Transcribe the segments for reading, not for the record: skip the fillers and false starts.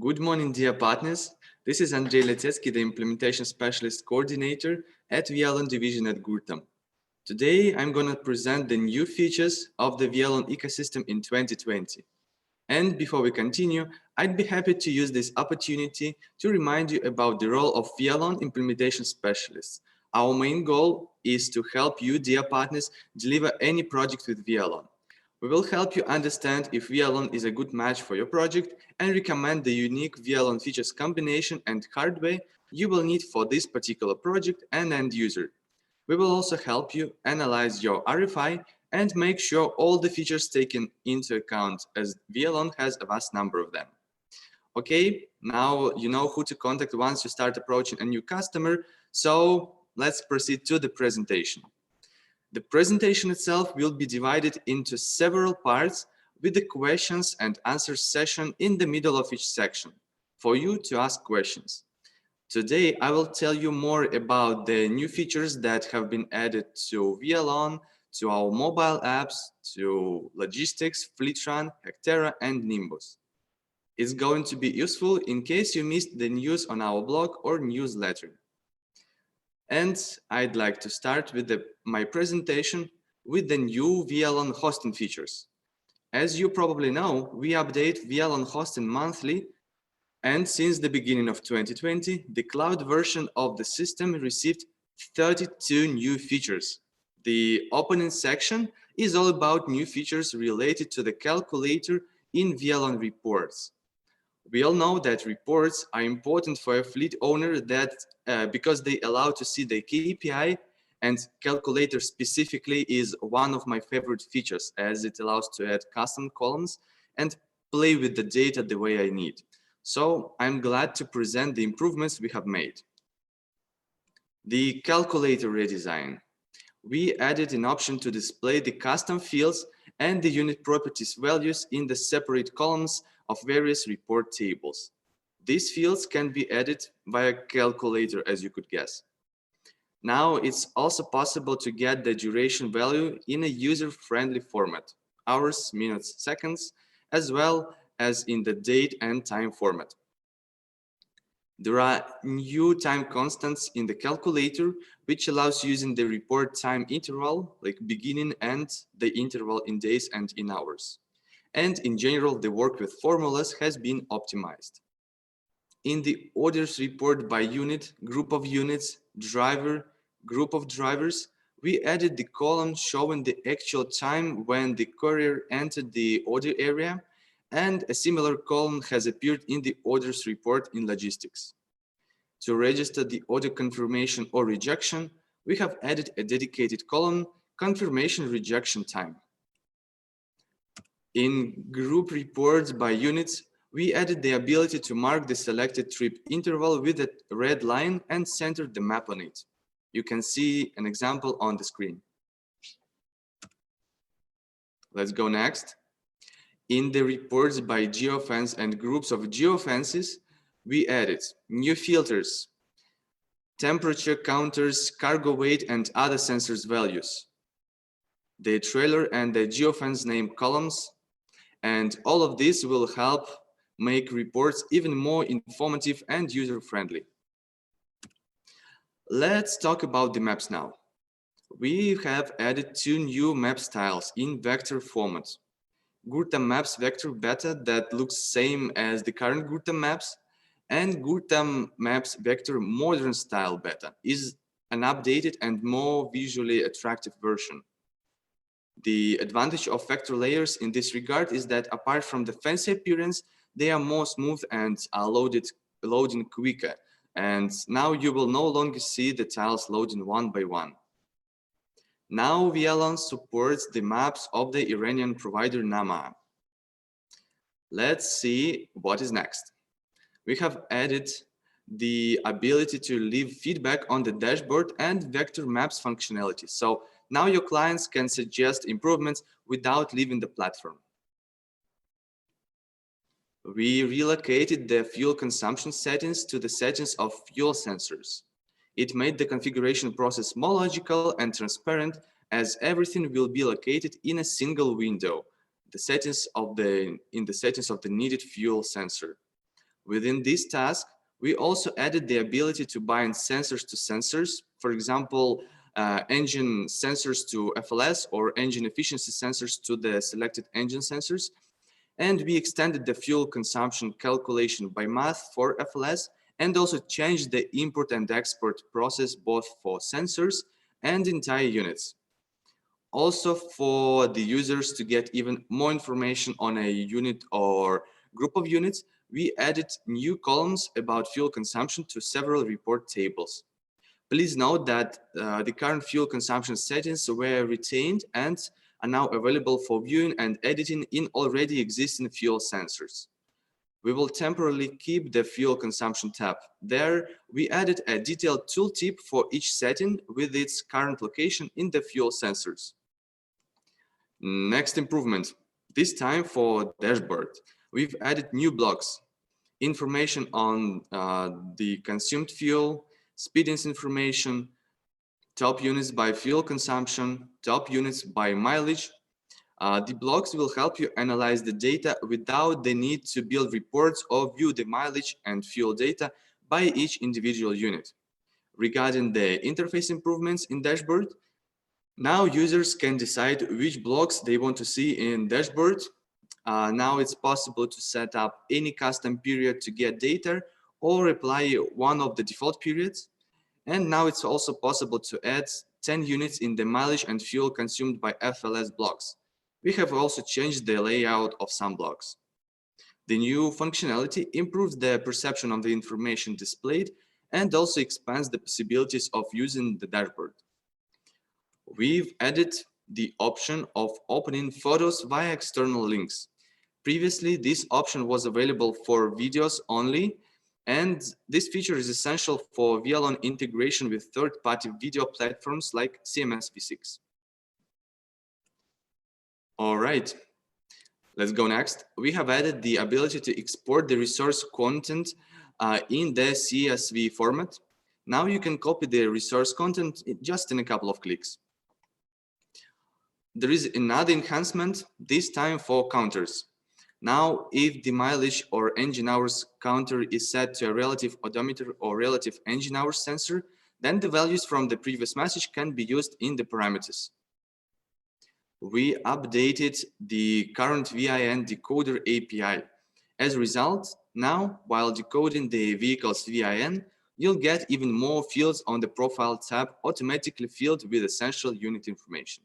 Good morning, dear partners. This is Andrei Liatsetski, the Implementation Specialist Coordinator at Wialon Division at Gurtam. Today, I'm going to present the new features of the Wialon ecosystem in 2020. And before we continue, I'd be happy to use this opportunity to remind you about the role of Wialon Implementation Specialists. Our main goal is to help you, dear partners, deliver any project with Wialon. We will help you understand if Wialon is a good match for your project and recommend the unique Wialon features combination and hardware you will need for this particular project and end user. We will also help you analyze your RFI and make sure all the features taken into account, as Wialon has a vast number of them. Okay, now you know who to contact once you start approaching a new customer, so let's proceed to the presentation. The presentation itself will be divided into several parts with the questions and answers session in the middle of each section for you to ask questions. Today, I will tell you more about the new features that have been added to Wialon, to our mobile apps, to logistics, Fleetrun, Hectara, and Nimbus. It's going to be useful in case you missed the news on our blog or newsletter. And I'd like to start with my presentation with the new Wialon hosting features. As you probably know, we update Wialon hosting monthly, and since the beginning of 2020, the cloud version of the system received 32 new features. The opening section is all about new features related to the calculator in Wialon reports. We all know that reports are important for a fleet owner because they allow to see the KPI, and calculator specifically is one of my favorite features as it allows to add custom columns and play with the data the way I need. So I'm glad to present the improvements we have made. The calculator redesign. We added an option to display the custom fields and the unit properties values in the separate columns of various report tables. These fields can be added via calculator, as you could guess. Now it's also possible to get the duration value in a user-friendly format, hours, minutes, seconds, as well as in the date and time format. There are new time constants in the calculator, which allows using the report time interval, like beginning and the interval in days and in hours. And in general, the work with formulas has been optimized. In the orders report by unit, group of units, driver, group of drivers, we added the column showing the actual time when the courier entered the order area, and a similar column has appeared in the orders report in logistics. To register the order confirmation or rejection, we have added a dedicated column, confirmation rejection time. In group reports by units, we added the ability to mark the selected trip interval with a red line and center the map on it. You can see an example on the screen. Let's go next. In the reports by geofence and groups of geofences, we added new filters, temperature counters, cargo weight, and other sensors values, the trailer and the geofence name columns, and all of this will help make reports even more informative and user-friendly. Let's talk about the maps now. We have added 2 new map styles in vector format. Gurtam Maps Vector Beta that looks same as the current Gurtam Maps, and Gurtam Maps Vector Modern Style Beta is an updated and more visually attractive version. The advantage of vector layers in this regard is that apart from the fancy appearance, they are more smooth and are loading quicker. And now you will no longer see the tiles loading one by one. Now Wialon supports the maps of the Iranian provider Nama. Let's see what is next. We have added the ability to leave feedback on the dashboard and vector maps functionality. So now your clients can suggest improvements without leaving the platform. We relocated the fuel consumption settings to the settings of fuel sensors. It made the configuration process more logical and transparent, as everything will be located in a single window, in the settings of the needed fuel sensor. Within this task, we also added the ability to bind sensors to sensors, for example, engine sensors to FLS or engine efficiency sensors to the selected engine sensors. And we extended the fuel consumption calculation by math for FLS and also changed the import and export process both for sensors and entire units. Also for the users to get even more information on a unit or group of units, we added new columns about fuel consumption to several report tables. Please note that the current fuel consumption settings were retained and are now available for viewing and editing in already existing fuel sensors. We will temporarily keep the fuel consumption tab. There, we added a detailed tooltip for each setting with its current location in the fuel sensors. Next improvement, this time for dashboard. We've added new blocks, information on the consumed fuel, speedings information, top units by fuel consumption, top units by mileage. The blocks will help you analyze the data without the need to build reports or view the mileage and fuel data by each individual unit. Regarding the interface improvements in dashboard, now users can decide which blocks they want to see in dashboard. Now it's possible to set up any custom period to get data or apply one of the default periods. And now it's also possible to add 10 units in the mileage and fuel consumed by FLS blocks. We have also changed the layout of some blocks. The new functionality improves the perception of the information displayed and also expands the possibilities of using the dashboard. We've added the option of opening photos via external links. Previously, this option was available for videos only, and this feature is essential for Wialon integration with third-party video platforms like CMS v6. All right, let's go next. We have added the ability to export the resource content in the CSV format. Now you can copy the resource content just in a couple of clicks. There is another enhancement, this time for counters. Now, if the mileage or engine hours counter is set to a relative odometer or relative engine hours sensor, then the values from the previous message can be used in the parameters. We updated the current VIN decoder API. As a result, now, while decoding the vehicle's VIN, you'll get even more fields on the profile tab automatically filled with essential unit information.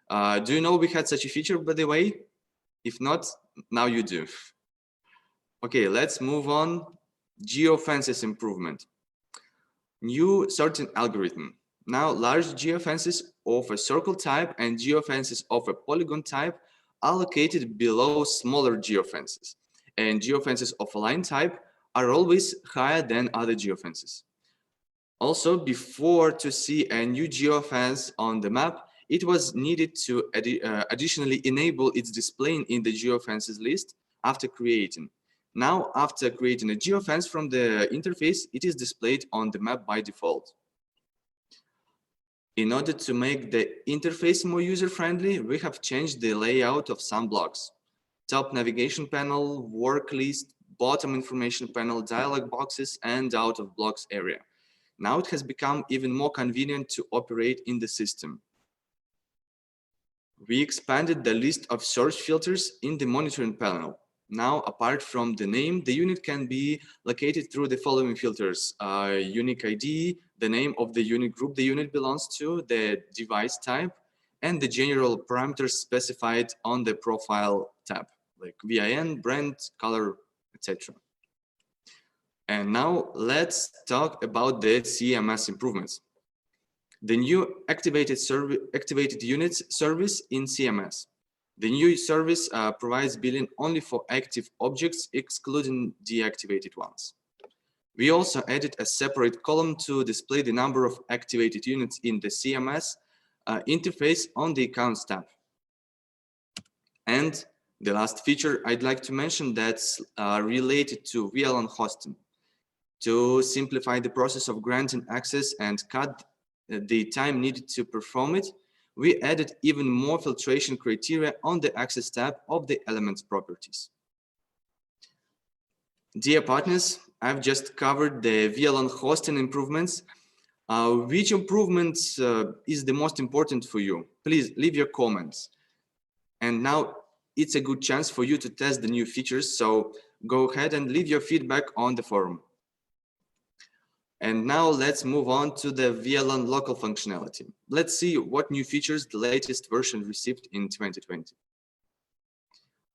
Do you know we had such a feature, by the way? If not, now you do. Okay, let's move on. Geofences improvement. New sorting algorithm. Now, large geofences of a circle type and geofences of a polygon type are located below smaller geofences. And geofences of a line type are always higher than other geofences. Also, before to see a new geofence on the map, it was needed to additionally enable its displaying in the geofences list after creating. Now, after creating a geofence from the interface, it is displayed on the map by default. In order to make the interface more user-friendly, we have changed the layout of some blocks. Top navigation panel, work list, bottom information panel, dialog boxes, and out of blocks area. Now it has become even more convenient to operate in the system. We expanded the list of search filters in the monitoring panel. Now, apart from the name, the unit can be located through the following filters: unique ID, the name of the unit group the unit belongs to, the device type, and the general parameters specified on the profile tab, like VIN, brand, color, etc. And now let's talk about the CMS improvements. The new activated units service in CMS. The new service provides billing only for active objects, excluding deactivated ones. We also added a separate column to display the number of activated units in the CMS interface on the Accounts tab. And the last feature I'd like to mention that's related to Wialon hosting. To simplify the process of granting access and cut the time needed to perform it, we added even more filtration criteria on the Access tab of the Elements properties. Dear partners, I've just covered the Wialon hosting improvements. Which improvements is the most important for you? Please leave your comments. And now it's a good chance for you to test the new features, so go ahead and leave your feedback on the forum. And now let's move on to the Wialon local functionality. Let's see what new features the latest version received in 2020.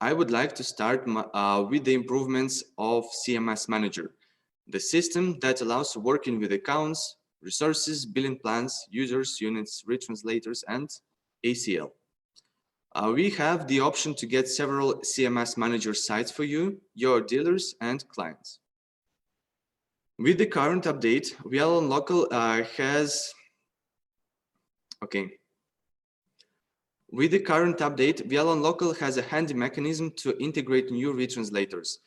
I would like to start with the improvements of CMS Manager, the system that allows working with accounts, resources, billing plans, users, units, retranslators, and ACL. We have the option to get several CMS Manager sites for you, your dealers, and clients. With the current update, Wialon Local With the current update, Wialon Local has a handy mechanism to integrate new retranslators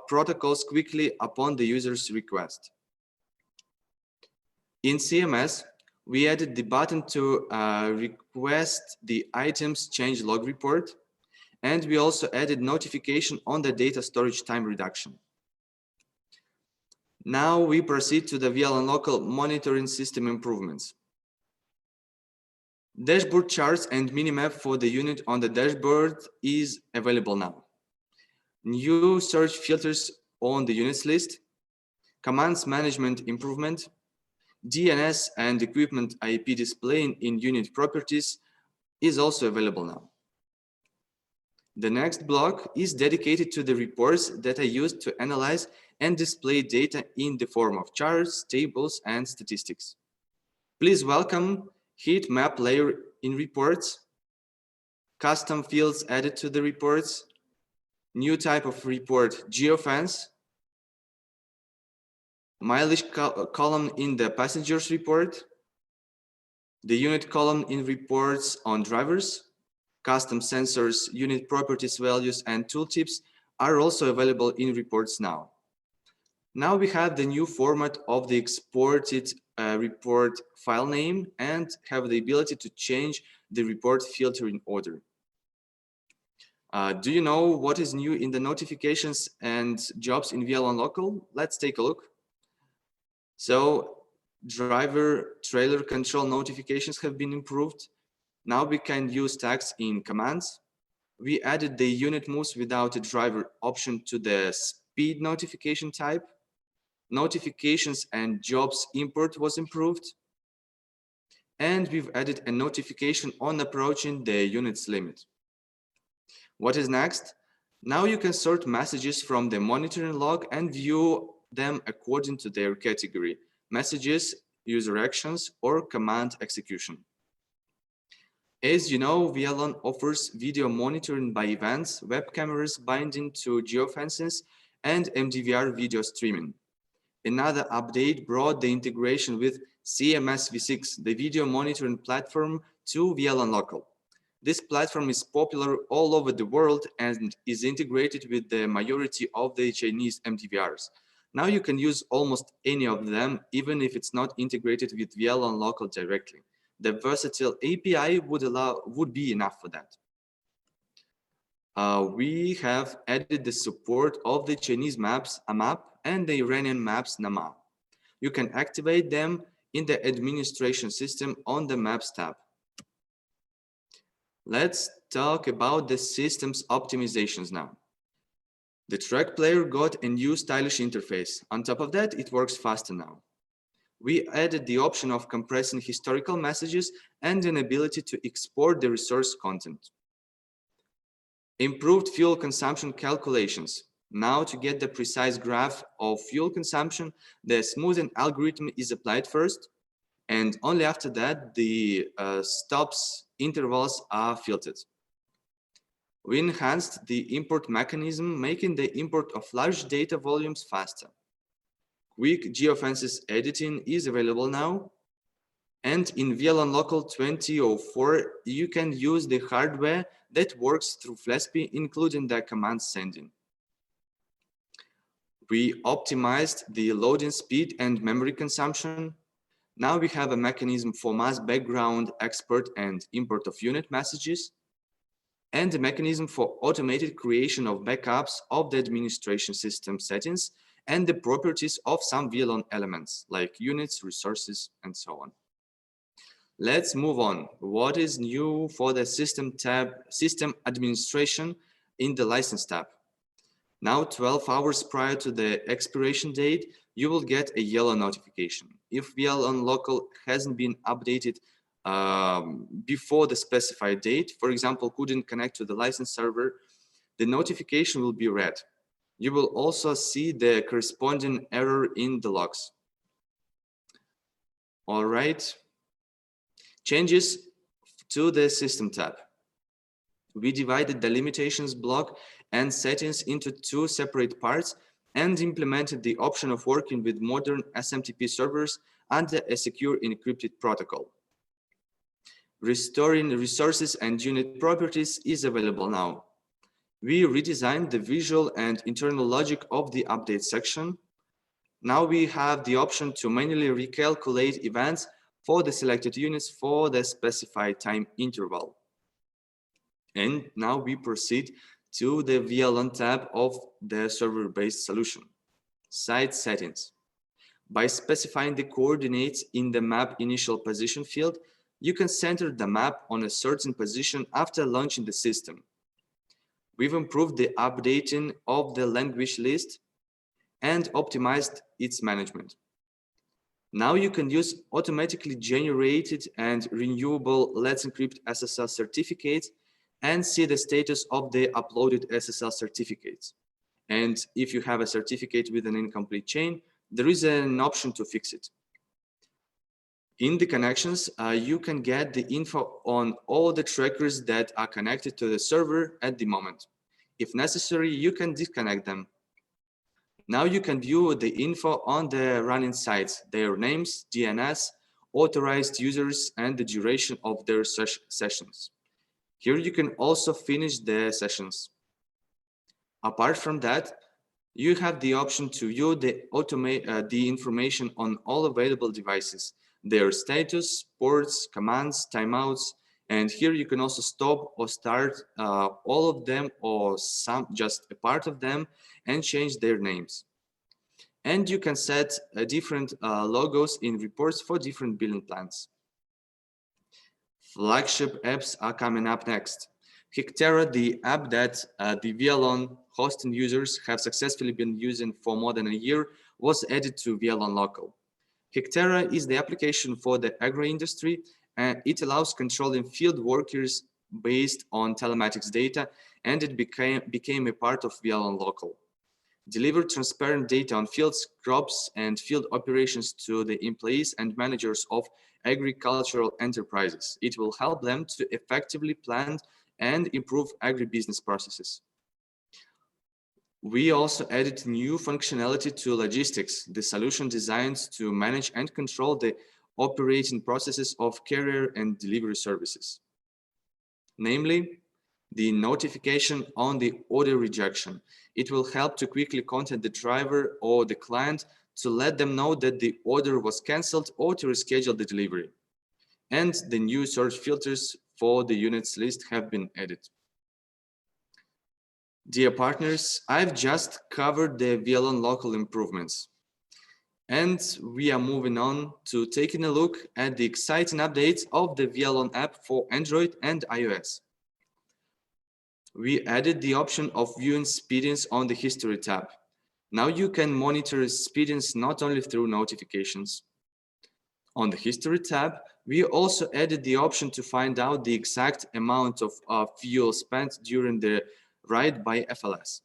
protocols quickly upon the user's request. In CMS, we added the button to request the items change log report, and we also added notification on the data storage time reduction. Now we proceed to the Wialon Local monitoring system improvements. Dashboard charts and minimap for the unit on the dashboard is available now. New search filters on the units list, commands management improvement, DNS and equipment IP displaying in unit properties is also available now. The next block is dedicated to the reports that are used to analyze and display data in the form of charts, tables, and statistics. Please welcome heat map layer in reports, custom fields added to the reports, new type of report geofence, mileage column in the passengers report, the unit column in reports on drivers, custom sensors, unit properties values, and tooltips are also available in reports now. Now we have the new format of the exported report file name and have the ability to change the report filtering order. Do you know what is new in the notifications and jobs in Wialon Local? Let's take a look. So driver trailer control notifications have been improved. Now we can use tags in commands. We added the unit moves without a driver option to the speed notification type. Notifications and jobs import was improved. And we've added a notification on approaching the unit's limit. What is next? Now you can sort messages from the monitoring log and view them according to their category: messages, user actions, or command execution. As you know, Wialon offers video monitoring by events, web cameras binding to geofences, and MDVR video streaming. Another update brought the integration with CMS V6, the video monitoring platform, to Wialon Local. This platform is popular all over the world and is integrated with the majority of the Chinese MDVRs. Now you can use almost any of them, even if it's not integrated with Wialon Local directly. The versatile API would be enough for that. We have added the support of the Chinese maps AMAP and the Iranian maps NAMA. You can activate them in the administration system on the Maps tab. Let's talk about the system's optimizations now. The track player got a new stylish interface. On top of that, it works faster now. We added the option of compressing historical messages and an ability to export the resource content. Improved fuel consumption calculations. Now, to get the precise graph of fuel consumption, the smoothing algorithm is applied first, and only after that, the stops intervals are filtered. We enhanced the import mechanism, making the import of large data volumes faster. Quick geofences editing is available now. And in Wialon Local 2004, you can use the hardware that works through FLASP, including the command sending. We optimized the loading speed and memory consumption. Now we have a mechanism for mass background export and import of unit messages. and the mechanism for automated creation of backups of the administration system settings and the properties of some Wialon elements like units, resources, and so on. Let's move on. What is new for the system tab, system administration in the license tab? Now, 12 hours prior to the expiration date, you will get a yellow notification. If Wialon local hasn't been updated before the specified date, for example, couldn't connect to the license server, the notification will be red. You will also see the corresponding error in the logs. All right. Changes to the system tab. We divided the limitations block and settings into two separate parts and implemented the option of working with modern SMTP servers under a secure encrypted protocol. Restoring resources and unit properties is available now. We redesigned the visual and internal logic of the update section. Now we have the option to manually recalculate events for the selected units for the specified time interval. And now we proceed to the Wialon tab of the server-based solution. Site settings. By specifying the coordinates in the map initial position field, you can center the map on a certain position after launching the system. We've improved the updating of the language list and optimized its management. Now you can use automatically generated and renewable Let's Encrypt SSL certificates and see the status of the uploaded SSL certificates. And if you have a certificate with an incomplete chain, there is an option to fix it. In the connections, you can get the info on all the trackers that are connected to the server at the moment. If necessary, you can disconnect them. Now you can view the info on the running sites, their names, DNS, authorized users, and the duration of their sessions. Here you can also finish the sessions. Apart from that, you have the option to view the information on all available devices, their status, ports, commands, timeouts, and here you can also stop or start all of them or just a part of them and change their names. And you can set different logos in reports for different billing plans. Flagship apps are coming up next. Hectara, the app that the Wialon hosting users have successfully been using for more than a year, was added to Wialon Local. Hectara is the application for the agro-industry, and it allows controlling field workers based on telematics data, and it became a part of Wialon Local. Deliver transparent data on fields, crops, and field operations to the employees and managers of agricultural enterprises. It will help them to effectively plan and improve agribusiness processes. We also added new functionality to logistics, the solution designed to manage and control the operating processes of carrier and delivery services. Namely, the notification on the order rejection. It will help to quickly contact the driver or the client to let them know that the order was cancelled or to reschedule the delivery. And the new search filters for the units list have been added. Dear partners, I've just covered the Wialon local improvements. And we are moving on to taking a look at the exciting updates of the Wialon app for Android and iOS. We added the option of viewing speedings on the History tab. Now you can monitor speedings not only through notifications. On the History tab, we also added the option to find out the exact amount of fuel spent during the ride by FLS.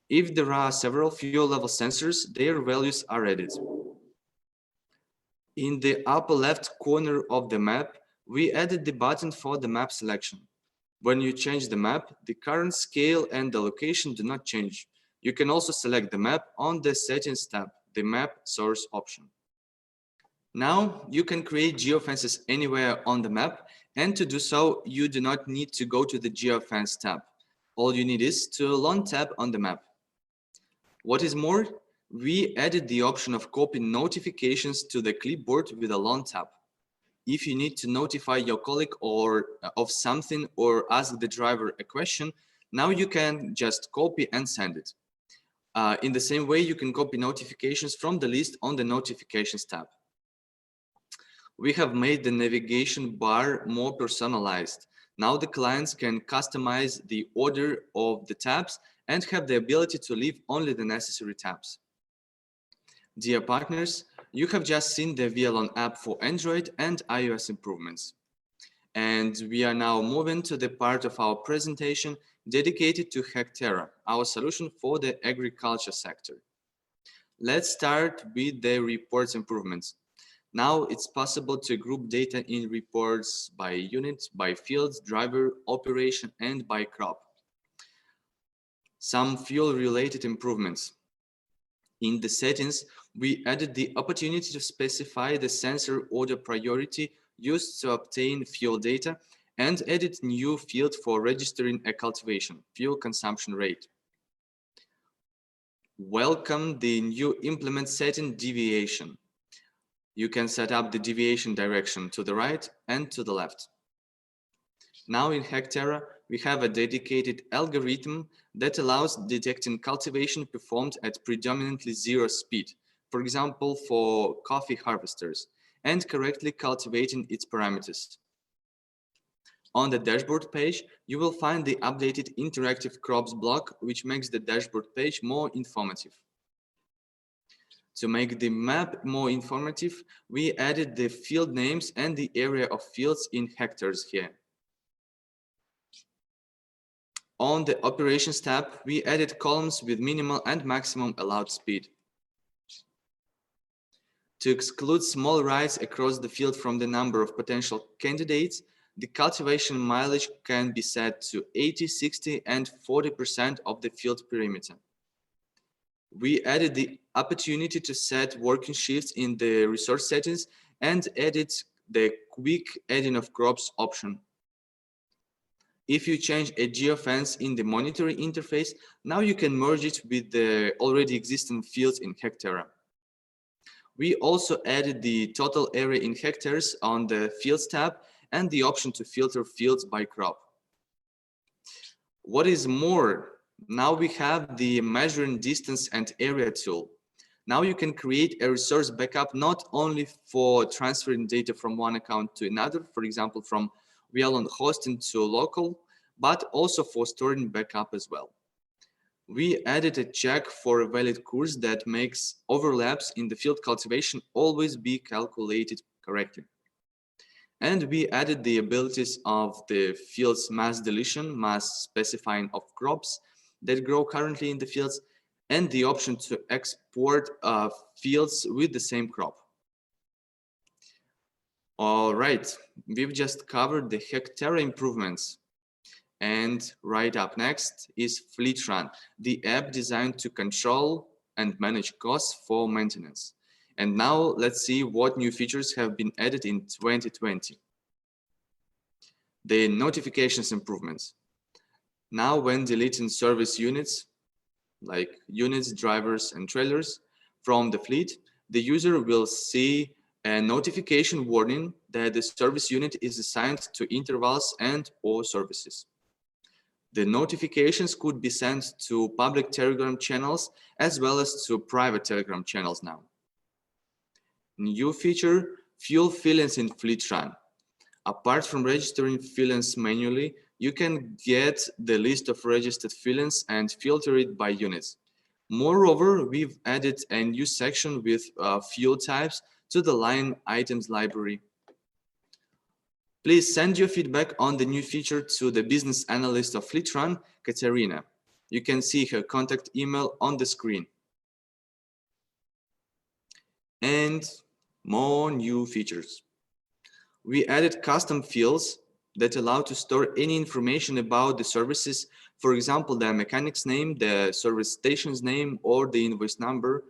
If there are several fuel level sensors, their values are added. In the upper left corner of the map, we added the button for the map selection. When you change the map, the current scale and the location do not change. You can also select the map on the Settings tab, the Map Source option. Now you can create geofences anywhere on the map, and to do so, you do not need to go to the Geofence tab. All you need is to long tap on the map. What is more, we added the option of copying notifications to the clipboard with a long tap. If you need to notify your colleague or of something or ask the driver a question, now you can just copy and send it. In the same way, you can copy notifications from the list on the Notifications tab. We have made the navigation bar more personalized. Now the clients can customize the order of the tabs and have the ability to leave only the necessary tabs. Dear partners, you have just seen the Wialon app for Android and iOS improvements. And we are now moving to the part of our presentation dedicated to Hectara, our solution for the agriculture sector. Let's start with the reports improvements. Now it's possible to group data in reports by units, by fields, driver, operation, and by crop. Some fuel-related improvements. In the settings, we added the opportunity to specify the sensor order priority used to obtain fuel data and added new field for registering a cultivation, fuel consumption rate. Welcome the new implement setting deviation. You can set up the deviation direction to the right and to the left. Now in Hectara, we have a dedicated algorithm that allows detecting cultivation performed at predominantly zero speed, for example, for coffee harvesters, and correctly cultivating its parameters. On the dashboard page, you will find the updated interactive crops block, which makes the dashboard page more informative. To make the map more informative, we added the field names and the area of fields in hectares here. On the Operations tab, we added columns with minimal and maximum allowed speed. To exclude small rides across the field from the number of potential candidates, the cultivation mileage can be set to 80, 60, and 40% of the field perimeter. We added the opportunity to set working shifts in the resource settings and added the quick adding of crops option. If you change a geofence in the monitoring interface, now you can merge it with the already existing fields in Hectara. We also added the total area in hectares on the Fields tab and the option to filter fields by crop. What is more, now we have the measuring distance and area tool. Now you can create a resource backup not only for transferring data from one account to another, for example, from Wialon hosting to local, but also for storing backup as well. We added a check for a valid course that makes overlaps in the field cultivation always be calculated correctly. And we added the abilities of the field's mass deletion, mass specifying of crops that grow currently in the fields, and the option to export fields with the same crop. All right, we've just covered the Hectara improvements. And right up next is FleetRun, the app designed to control and manage costs for maintenance. And now let's see what new features have been added in 2020. The notifications improvements. Now when deleting service units, like units, drivers, and trailers from the fleet, the user will see a notification warning that the service unit is assigned to intervals and/or services. The notifications could be sent to public Telegram channels as well as to private Telegram channels now. New feature, fuel fillings in FleetRun. Apart from registering fillings manually, you can get the list of registered fillings and filter it by units. Moreover, we've added a new section with fuel types to the line items library. Please send your feedback on the new feature to the business analyst of FleetRun, Katerina. You can see her contact email on the screen. And more new features. We added custom fields that allow to store any information about the services, for example, the mechanic's name, the service station's name, or the invoice number.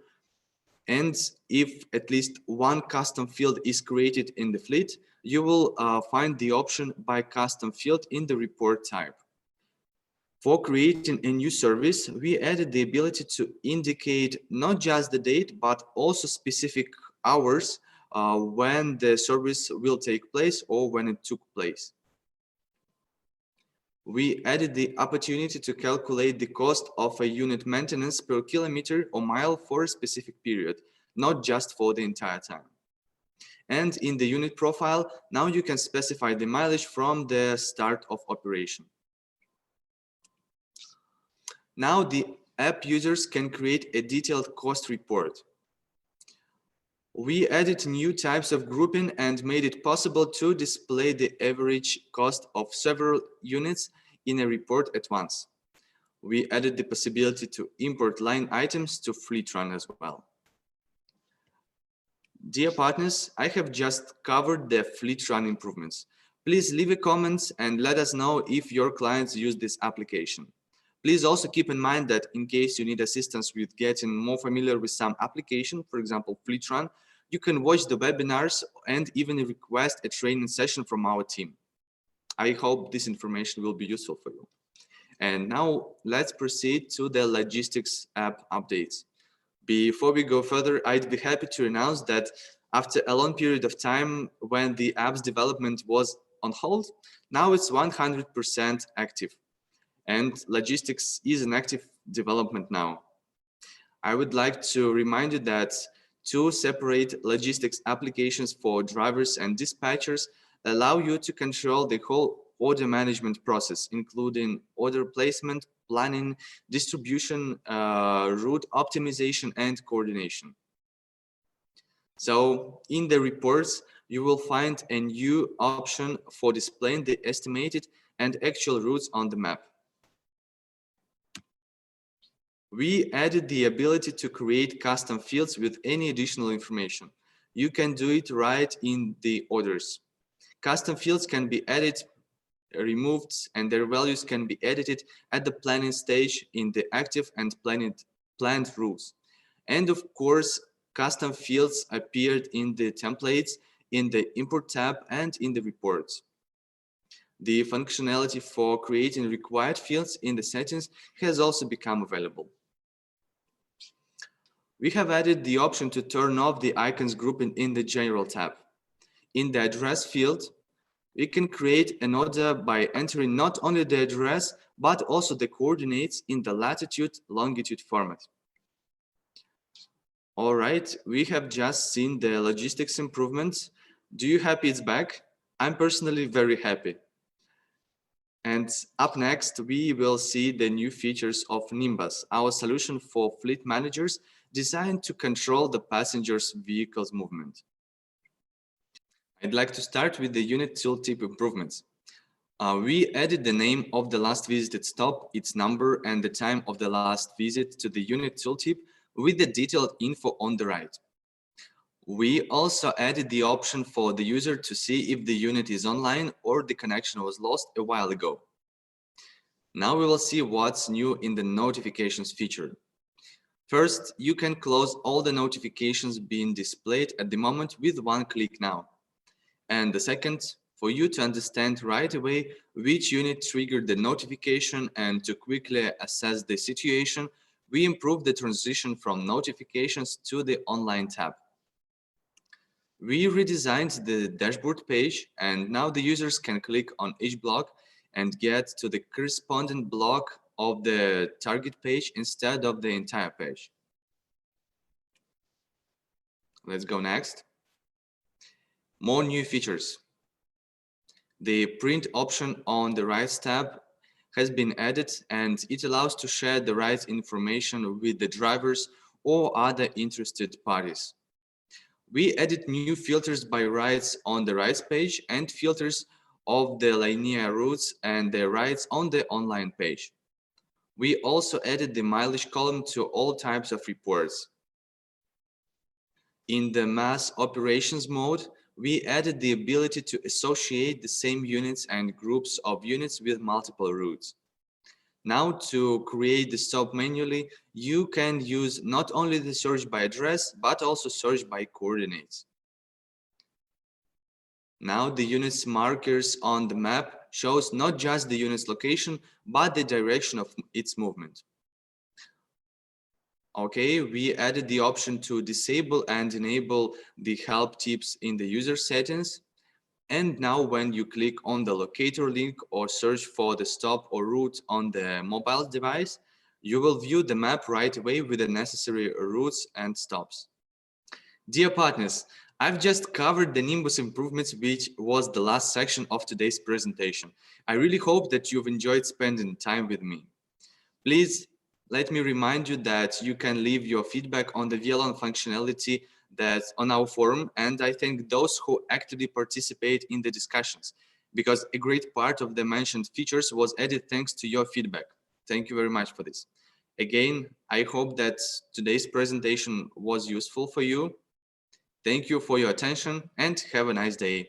And if at least one custom field is created in the fleet, you will find the option by custom field in the report type. For creating a new service, we added the ability to indicate not just the date, but also specific hours when the service will take place or when it took place. We added the opportunity to calculate the cost of a unit maintenance per kilometer or mile for a specific period, not just for the entire time. And in the unit profile, now you can specify the mileage from the start of operation. Now the app users can create a detailed cost report. We added new types of grouping and made it possible to display the average cost of several units in a report at once. We added the possibility to import line items to FleetRun as well. Dear partners, I have just covered the FleetRun improvements. Please leave a comment and let us know if your clients use this application. Please also keep in mind that in case you need assistance with getting more familiar with some application, for example, FleetRun, you can watch the webinars and even request a training session from our team. I hope this information will be useful for you. And now let's proceed to the logistics app updates. Before we go further, I'd be happy to announce that after a long period of time when the app's development was on hold, now it's 100% active. And logistics is an active development now. I would like to remind you that two separate logistics applications for drivers and dispatchers allow you to control the whole order management process, including order placement, planning, distribution, route optimization, and coordination. So in the reports, you will find a new option for displaying the estimated and actual routes on the map. We added the ability to create custom fields with any additional information. You can do it right in the orders. Custom fields can be added, removed, and their values can be edited at the planning stage in the active and planned routes. And of course, custom fields appeared in the templates, in the import tab, and in the reports. The functionality for creating required fields in the settings has also become available. We have added the option to turn off the icons grouping in the General tab. In the address field, we can create an order by entering not only the address, but also the coordinates in the latitude, longitude format. All right, we have just seen the logistics improvements. Do you happy it's back? I'm personally very happy. And up next, we will see the new features of Nimbus, our solution for fleet managers designed to control the passengers' vehicle's movement. I'd like to start with the unit tooltip improvements. We added the name of the last visited stop, its number, and the time of the last visit to the unit tooltip with the detailed info on the right. We also added the option for the user to see if the unit is online or the connection was lost a while ago. Now we will see what's new in the notifications feature. First, you can close all the notifications being displayed at the moment with one click now. And the second, for you to understand right away which unit triggered the notification and to quickly assess the situation, we improved the transition from notifications to the online tab. We redesigned the dashboard page, and now the users can click on each block and get to the corresponding block of the target page instead of the entire page. Let's go next. More new features. The print option on the rights tab has been added, and it allows to share the rights information with the drivers or other interested parties. We added new filters by rights on the rights page and filters of the linear routes and their rights on the online page. We also added the mileage column to all types of reports. In the mass operations mode, we added the ability to associate the same units and groups of units with multiple routes. Now, to create the stop manually, you can use not only the search by address, but also search by coordinates. Now, the unit's markers on the map shows not just the unit's location, but the direction of its movement. Okay, we added the option to disable and enable the help tips in the user settings. And now when you click on the locator link or search for the stop or route on the mobile device, you will view the map right away with the necessary routes and stops. Dear partners, I've just covered the Nimbus improvements, which was the last section of today's presentation. I really hope that you've enjoyed spending time with me. Please let me remind you that you can leave your feedback on the Wialon functionality that's on our forum, and I thank those who actively participate in the discussions, because a great part of the mentioned features was added thanks to your feedback. Thank you very much for this. Again, I hope that today's presentation was useful for you. Thank you for your attention and have a nice day.